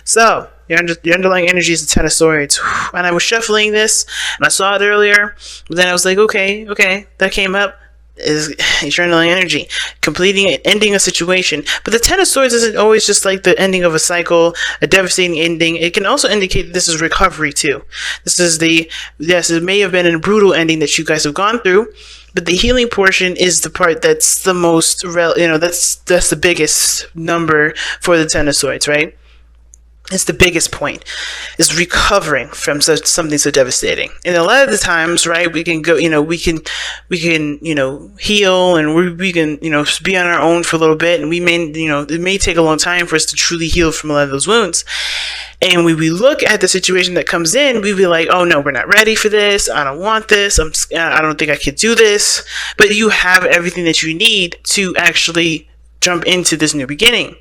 So, your underlying energy is the Ten of Swords. And I was shuffling this, and I saw it earlier, but then I was like, okay, that came up. Is underlying energy, completing and ending a situation. But the Ten of Swords isn't always just like the ending of a cycle, a devastating ending. It can also indicate that this is recovery too. This is yes, it may have been a brutal ending that you guys have gone through, but the healing portion is the part that's the most, that's the biggest number for the Ten of Swords, right? It's the biggest point, is recovering from something so devastating. And a lot of the times, right, we can go, we can heal, and we can, be on our own for a little bit, and we may, it may take a long time for us to truly heal from a lot of those wounds. And when we look at the situation that comes in, we be like, oh no, we're not ready for this. I don't want this. I don't think I could do this. But you have everything that you need to actually jump into this new beginning.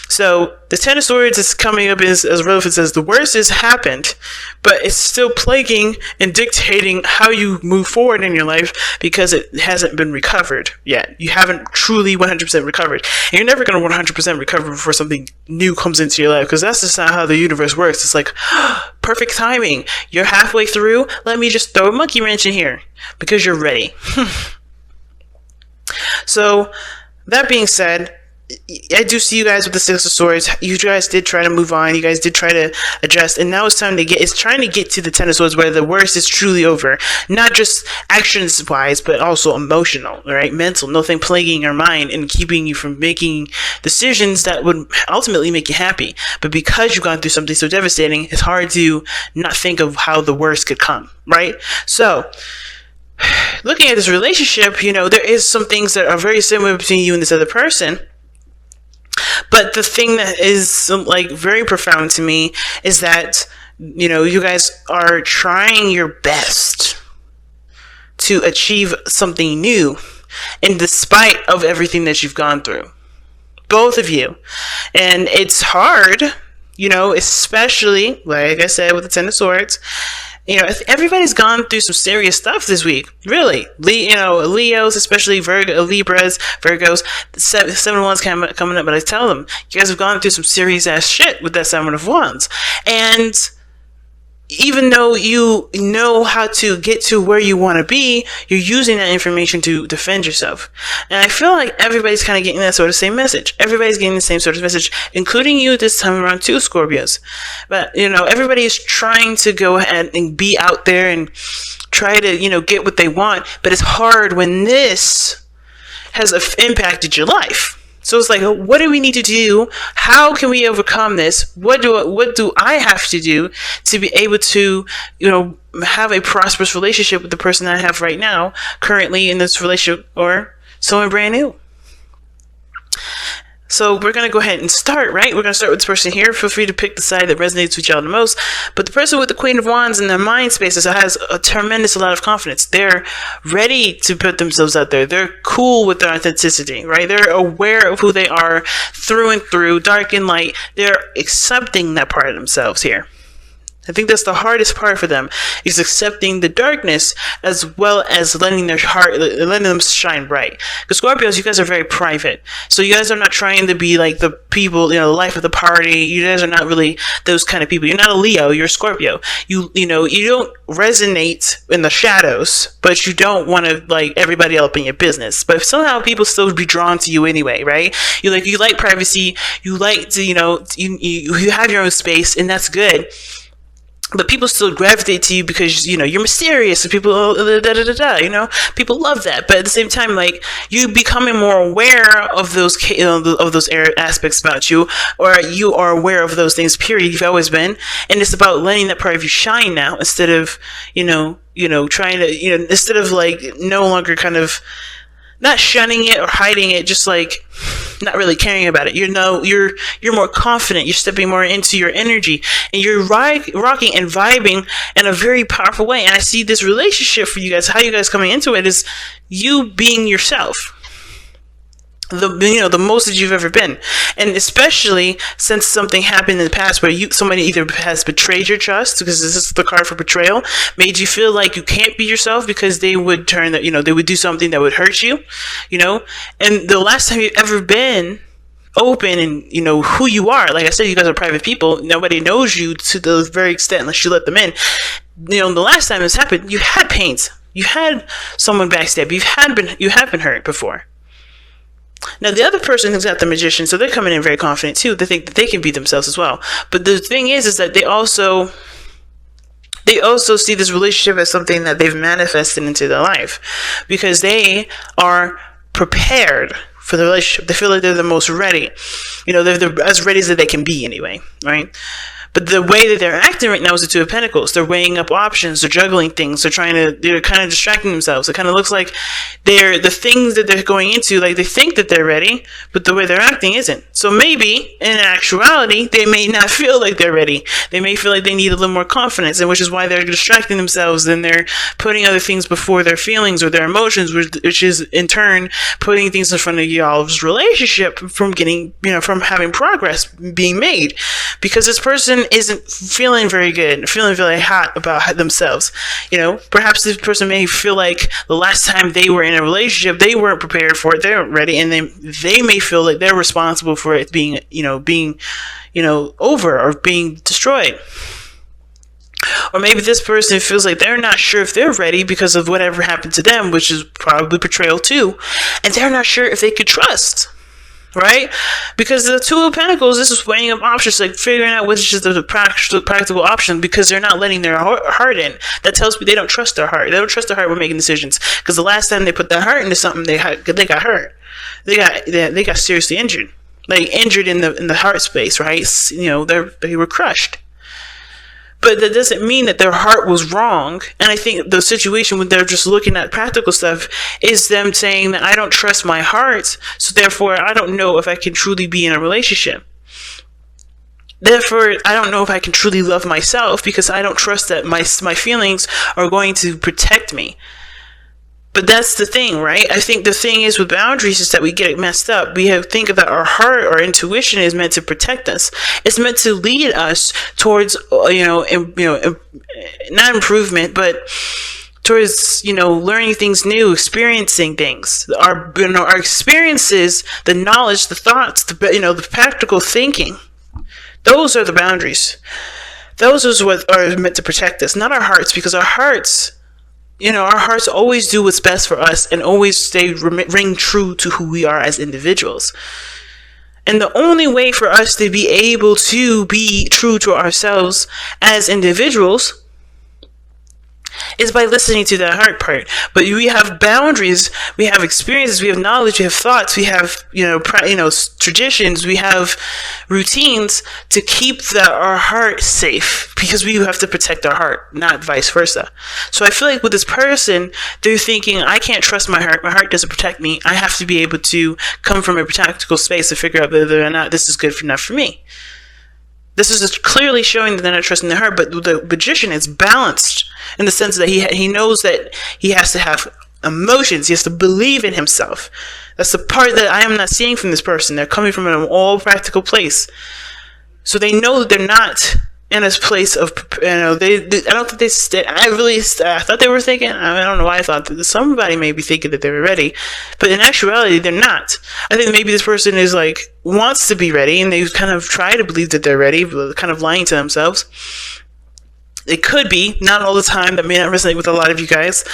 So the Ten of Swords is coming up as relevant as the worst has happened, but it's still plaguing and dictating how you move forward in your life because it hasn't been recovered yet. You haven't truly 100% recovered. And you're never going to 100% recover before something new comes into your life, because that's just not how the universe works. It's like, perfect timing. You're halfway through. Let me just throw a monkey wrench in here because you're ready. So, that being said, I do see you guys with the Six of Swords. You guys did try to move on. You guys did try to adjust, and now it's trying to get to the Ten of Swords where the worst is truly over. Not just actions wise, but also emotional, right? Mental, nothing plaguing your mind and keeping you from making decisions that would ultimately make you happy. But because you've gone through something so devastating, it's hard to not think of how the worst could come, right? So, looking at this relationship, there is some things that are very similar between you and this other person. But the thing that is very profound to me is that, you guys are trying your best to achieve something new, in despite of everything that you've gone through. Both of you. And it's hard, especially, like I said, with the Ten of Swords. Everybody's gone through some serious stuff this week. Really, Leos, especially Libras, Virgos. 7-1's coming up, but I tell them, you guys have gone through some serious ass shit with that 7 of Wands, and even though you know how to get to where you want to be, you're using that information to defend yourself. And I feel like everybody's kind of getting that sort of same message. Everybody's getting the same sort of message, including you this time around too, Scorpios. But, everybody is trying to go ahead and be out there and try to, get what they want. But it's hard when this has impacted your life. So it's like, what do we need to do? How can we overcome this? What do I have to do to be able to, have a prosperous relationship with the person I have right now, currently in this relationship, or someone brand new? So we're going to go ahead and start, right? We're going to start with this person here. Feel free to pick the side that resonates with y'all the most. But the person with the Queen of Wands in their mind spaces has a tremendous amount of confidence. They're ready to put themselves out there. They're cool with their authenticity, right? They're aware of who they are through and through, dark and light. They're accepting that part of themselves here. I think that's the hardest part for them, is accepting the darkness as well as letting them shine bright. Because Scorpios, you guys are very private. So you guys are not trying to be like the people, the life of the party. You guys are not really those kind of people. You're not a Leo, you're a Scorpio. You don't resonate in the shadows, but you don't want to like everybody up in your business. But somehow people still be drawn to you anyway, right? You like privacy. You like to, you have your own space, and that's good. But people still gravitate to you because, you're mysterious, and people, people love that. But at the same time, like, you becoming more aware of those, of those aspects about you, or you are aware of those things, period. You've always been. And it's about letting that part of you shine now, instead of, trying to, instead of like no longer kind of not shunning it or hiding it, just like not really caring about it. You're more confident. You're stepping more into your energy, and you're rocking and vibing in a very powerful way. And I see this relationship for you guys. How you guys coming into it is you being yourself. The most that you've ever been, and especially since something happened in the past where somebody either has betrayed your trust, because this is the card for betrayal, made you feel like you can't be yourself because they would they would do something that would hurt you, and the last time you've ever been open and who you are. Like I said, you guys are private people. Nobody knows you to the very extent unless you let them in. The last time this happened, you had pains. You had someone backstab. You have been hurt before. Now the other person has got the magician, so they're coming in very confident too. They think that they can be themselves as well. But the thing is that they also see this relationship as something that they've manifested into their life, because they are prepared for the relationship. They feel like they're the most ready. They're as ready as they can be anyway, right? But the way that they're acting right now is the Two of Pentacles. They're weighing up options. They're juggling things. They're kind of distracting themselves. It kind of looks like the things that they're going into, like they think that they're ready, but the way they're acting isn't. So maybe, in actuality, they may not feel like they're ready. They may feel like they need a little more confidence, and which is why they're distracting themselves, and they're putting other things before their feelings or their emotions, which is in turn putting things in front of y'all's relationship from getting, from having progress being made. Because this person isn't feeling very good, feeling very hot about themselves. Perhaps this person may feel like the last time they were in a relationship, they weren't prepared for it, they weren't ready, and they may feel like they're responsible for it being over or being destroyed. Or maybe this person feels like they're not sure if they're ready because of whatever happened to them, which is probably betrayal too, and they're not sure if they could trust. Right? Because the Two of Pentacles, this is weighing up options, like figuring out which is the practical option, because they're not letting their heart in. That tells me they don't trust their heart. They don't trust their heart when making decisions. Because the last time they put their heart into something, they got hurt. They got seriously injured. Like injured in the heart space, right? They were crushed. But that doesn't mean that their heart was wrong. And I think the situation when they're just looking at practical stuff is them saying that I don't trust my heart, so therefore I don't know if I can truly be in a relationship. Therefore, I don't know if I can truly love myself, because I don't trust that my feelings are going to protect me. But that's the thing, right? I think the thing is with boundaries is that we get it messed up. We think that our heart or intuition is meant to protect us. It's meant to lead us towards, not improvement, but towards, learning things new, experiencing things. Our experiences, the knowledge, the thoughts, the practical thinking. Those are the boundaries. Those are what are meant to protect us, not our hearts, because our hearts always do what's best for us and always ring true to who we are as individuals. And the only way for us to be able to be true to ourselves as individuals is by listening to that heart part. But we have boundaries, we have experiences, we have knowledge, we have thoughts, we have traditions, we have routines to keep our heart safe, because we have to protect our heart, not vice versa. So I feel like with this person, they're thinking, I can't trust my heart doesn't protect me, I have to be able to come from a practical space to figure out whether or not this is good enough for me. This is clearly showing that they're not trusting their heart, but the magician is balanced in the sense that he knows that he has to have emotions. He has to believe in himself. That's the part that I am not seeing from this person. They're coming from an all practical place. So they know that they're not in a place of, I don't think I thought they were thinking, I don't know why I thought that somebody may be thinking that they were ready, but in actuality, they're not. I think maybe this person is wants to be ready, and they kind of try to believe that they're ready, but kind of lying to themselves. It could be, not all the time, that may not resonate with a lot of you guys.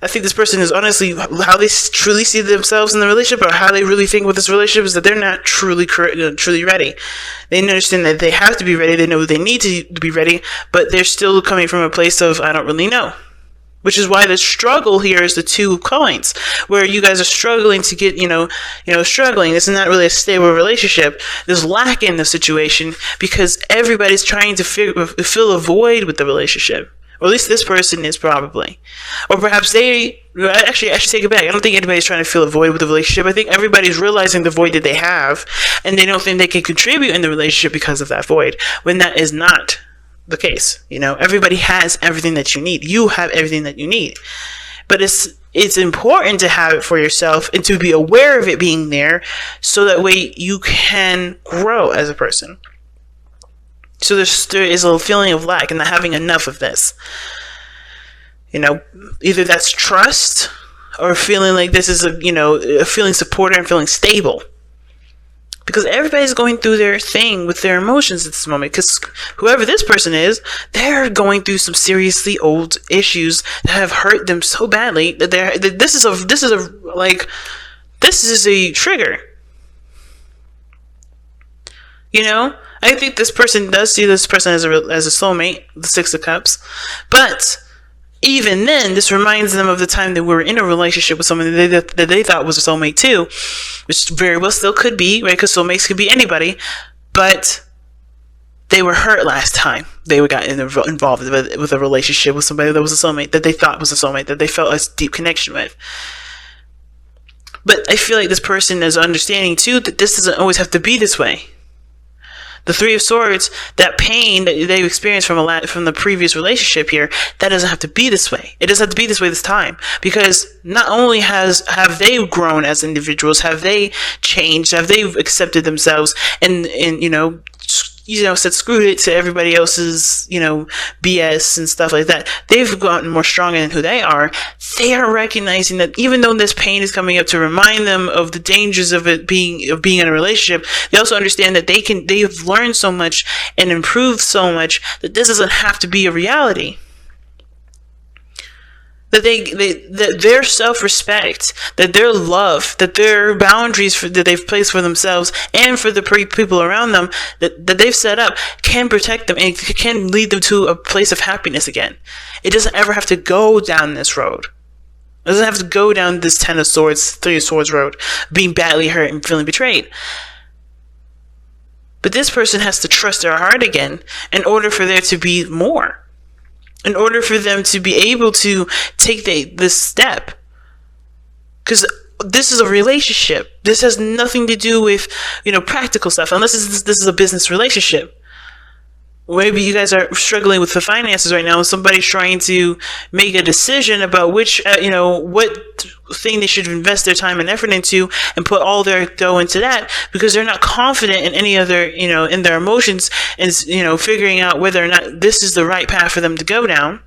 I think this person is honestly, how they truly see themselves in the relationship, or how they really think with this relationship, is that they're not truly ready. They understand that they have to be ready, they know they need to be ready, but they're still coming from a place of, I don't really know. Which is why the struggle here is the Two of Coins, where you guys are struggling to get, struggling. This is not really a stable relationship. There's lack in the situation because everybody's trying to fill a void with the relationship. Or at least this person is probably. Or perhaps I should take it back. I don't think anybody's trying to fill a void with the relationship. I think everybody's realizing the void that they have, and they don't think they can contribute in the relationship because of that void, when that is not the case. Everybody has everything that you need. You have everything that you need, but it's important to have it for yourself and to be aware of it being there, so that way you can grow as a person. So there is a feeling of lack and not having enough of this. Either that's trust, or feeling like this is feeling supported and feeling stable. because everybody's going through their thing with their emotions at this moment. Because whoever this person is, they're going through some seriously old issues that have hurt them so badly that this is a trigger. You know, I think this person does see this person as a soulmate, the Six of Cups, but even then, this reminds them of the time they were in a relationship with someone that they thought was a soulmate too, which very well still could be, right? Because soulmates could be anybody, but they were hurt last time they got involved with a relationship with somebody that was a soulmate, that they thought was a soulmate, that they felt a deep connection with. But I feel like this person is understanding too that this doesn't always have to be this way. The Three of Swords, that pain that they've experienced from the previous relationship here, that doesn't have to be this way. It doesn't have to be this way this time. Because not only have they grown as individuals, have they changed, have they accepted themselves and said screw it to everybody else's, BS and stuff like that. They've gotten more stronger in who they are. They are recognizing that even though this pain is coming up to remind them of the dangers of being in a relationship, they also understand that they've learned so much and improved so much that this doesn't have to be a reality. That their self-respect, that their love, that their boundaries that they've placed for themselves and for the people around them that they've set up can protect them and can lead them to a place of happiness again. It doesn't ever have to go down this road. It doesn't have to go down this Ten of Swords, Three of Swords road, being badly hurt and feeling betrayed. But this person has to trust their heart again in order for there to be more. In order for them to be able to take this step. Because this is a relationship. This has nothing to do with, practical stuff. Unless this is a business relationship. Maybe you guys are struggling with the finances right now and somebody's trying to make a decision about what thing they should invest their time and effort into and put all their dough into that because they're not confident in any other, in their emotions and, figuring out whether or not this is the right path for them to go down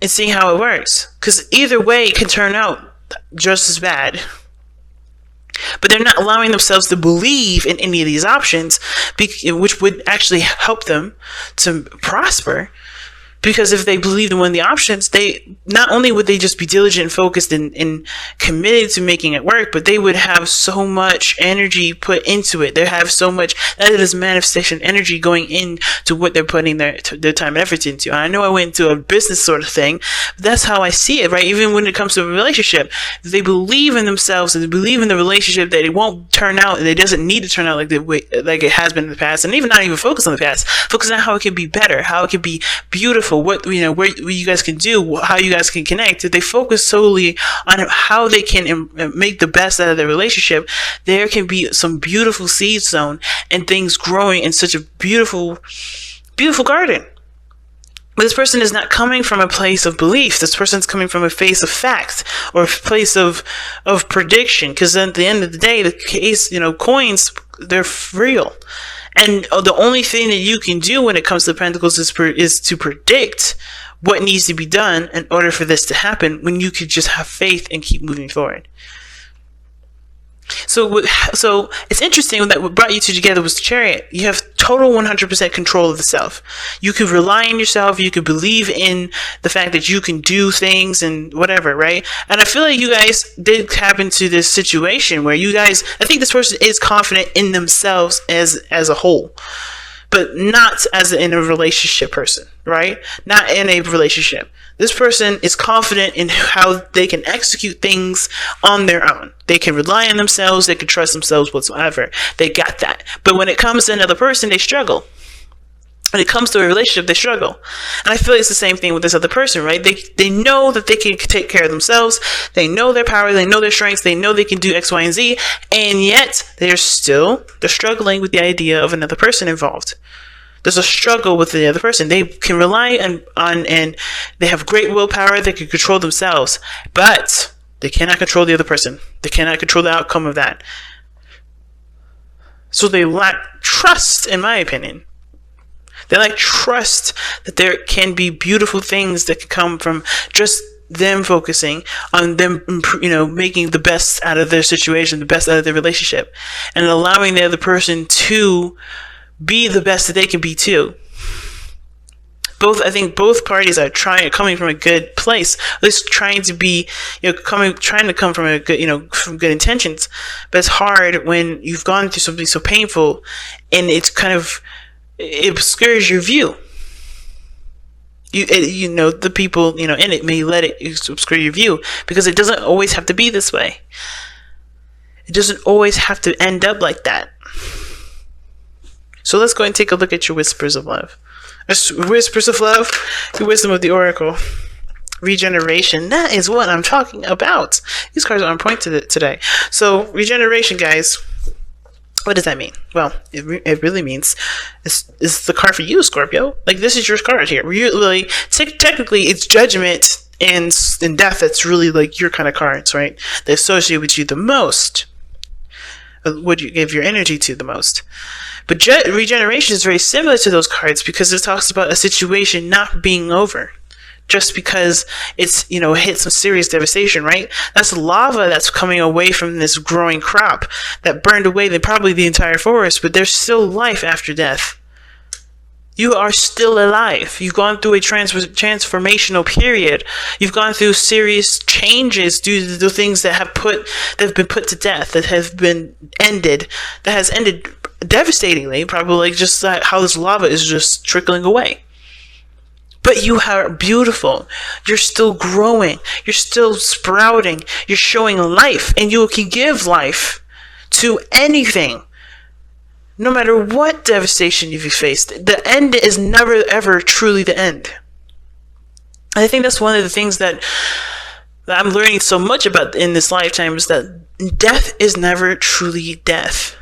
and seeing how it works. Because either way it can turn out just as bad. But they're not allowing themselves to believe in any of these options, which would actually help them to prosper. Because if they believed in one of the options, they not only would they just be diligent, focused, and committed to making it work, but they would have so much energy put into it. They have so much, that is manifestation energy going into what they're putting their time and effort into. And I know I went into a business sort of thing, but that's how I see it, right? Even when it comes to a relationship, they believe in themselves and they believe in the relationship that it won't turn out, and it doesn't need to turn out like it has been in the past, and even not even focus on the past, focus on how it can be better, how it can be beautiful, what where you guys can do, how you guys can connect. If they focus solely on how they can make the best out of their relationship, there can be some beautiful seeds sown and things growing in such a beautiful garden. But this person is not coming from a place of belief. This person's coming from a place of fact or a place of prediction. Because at the end of the day, the case, coins, they're real. And the only thing that you can do when it comes to Pentacles is to predict what needs to be done in order for this to happen, when you could just have faith and keep moving forward. So it's interesting that what brought you two together was the Chariot. You have total 100% control of the self. You could rely on yourself. You could believe in the fact that you can do things and whatever, right? And I feel like you guys did tap into this situation where I think this person is confident in themselves as a whole, but not in a relationship person, right? Not in a relationship. This person is confident in how they can execute things on their own. They can rely on themselves. They can trust themselves whatsoever. They got that. But when it comes to another person, they struggle. When it comes to a relationship, they struggle. And I feel like it's the same thing with this other person, right? They know that they can take care of themselves. They know their power. They know their strengths. They know they can do X, Y, and Z. And yet, they're struggling with the idea of another person involved. There's a struggle with the other person. They can rely on and they have great willpower. They can control themselves, but they cannot control the other person. They cannot control the outcome of that. So they lack trust, in my opinion. They lack trust that there can be beautiful things that can come from just them focusing on them, making the best out of their situation, the best out of their relationship, and allowing the other person to be the best that they can be too. I think both parties are coming from a good place, at least trying to come from a good, from good intentions. But it's hard when you've gone through something so painful, and it obscures your view. The people, in it may let it obscure your view, because it doesn't always have to be this way. It doesn't always have to end up like that. So let's go and take a look at your whispers of love. Whispers of love, the wisdom of the oracle. Regeneration, that is what I'm talking about. These cards are on point today. So regeneration, guys, what does that mean? Well, it really means it's the card for you, Scorpio. Like, this is your card here. Really, technically, it's judgment and death. That's really like your kind of cards, right? They associate with you the most. What you give your energy to the most. But regeneration is very similar to those cards, because it talks about a situation not being over just because it's, hit some serious devastation, right? That's lava that's coming away from this growing crop that burned away probably the entire forest, but there's still life after death. You are still alive. You've gone through a transformational period. You've gone through serious changes due to the things that have been put to death, that has ended devastatingly, probably just how this lava is just trickling away. But you are beautiful. You're still growing. You're still sprouting. You're showing life, and you can give life to anything. No matter what devastation you've faced, the end is never ever truly the end. I think that's one of the things that I'm learning so much about in this lifetime, is that death is never truly death.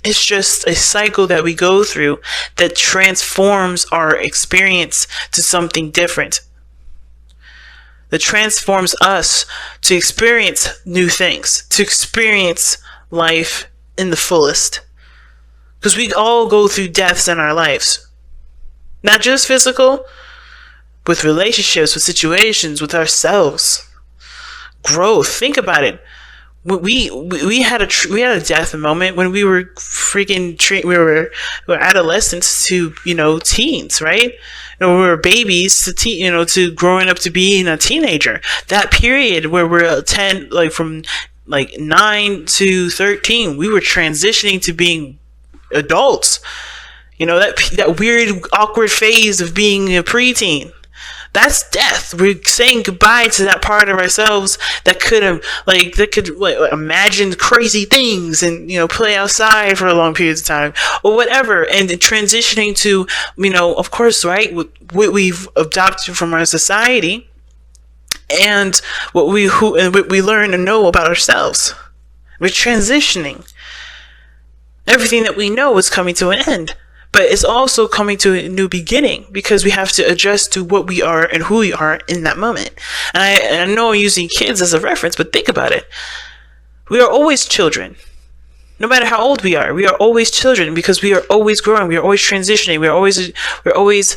It's just a cycle that we go through that transforms our experience to something different. That transforms us to experience new things, to experience life in the fullest. Because we all go through deaths in our lives. Not just physical, with relationships, with situations, with ourselves. Growth. Think about it. We had a death moment when we were we were adolescents to teens, right? We were babies to to growing up to being a teenager. That period where we're 10, from 9 to 13, we were transitioning to being adults. That weird awkward phase of being a preteen. That's death. We're saying goodbye to that part of ourselves that could imagine crazy things and play outside for long periods of time or whatever, and transitioning to of course, right, what we've adopted from our society and what we learn and know about ourselves. We're transitioning. Everything that we know is coming to an end. But it's also coming to a new beginning, because we have to adjust to what we are and who we are in that moment. And I know I'm using kids as a reference, but think about it. We are always children. No matter how old we are always children, because we are always growing. We are always transitioning. We're always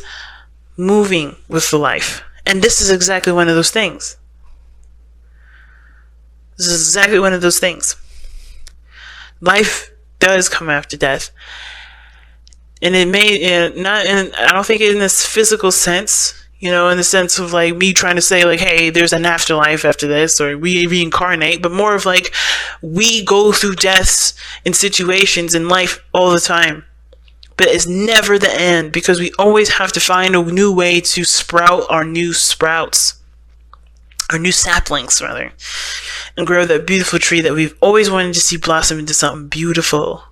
moving with the life. And this is exactly one of those things. This is exactly one of those things. Life does come after death. And it may not, and I don't think in this physical sense, in the sense of me trying to say hey, there's an afterlife after this, or we reincarnate, but more of we go through deaths in situations in life all the time. But it's never the end, because we always have to find a new way to sprout our new sprouts, our new saplings rather, and grow that beautiful tree that we've always wanted to see blossom into something beautiful.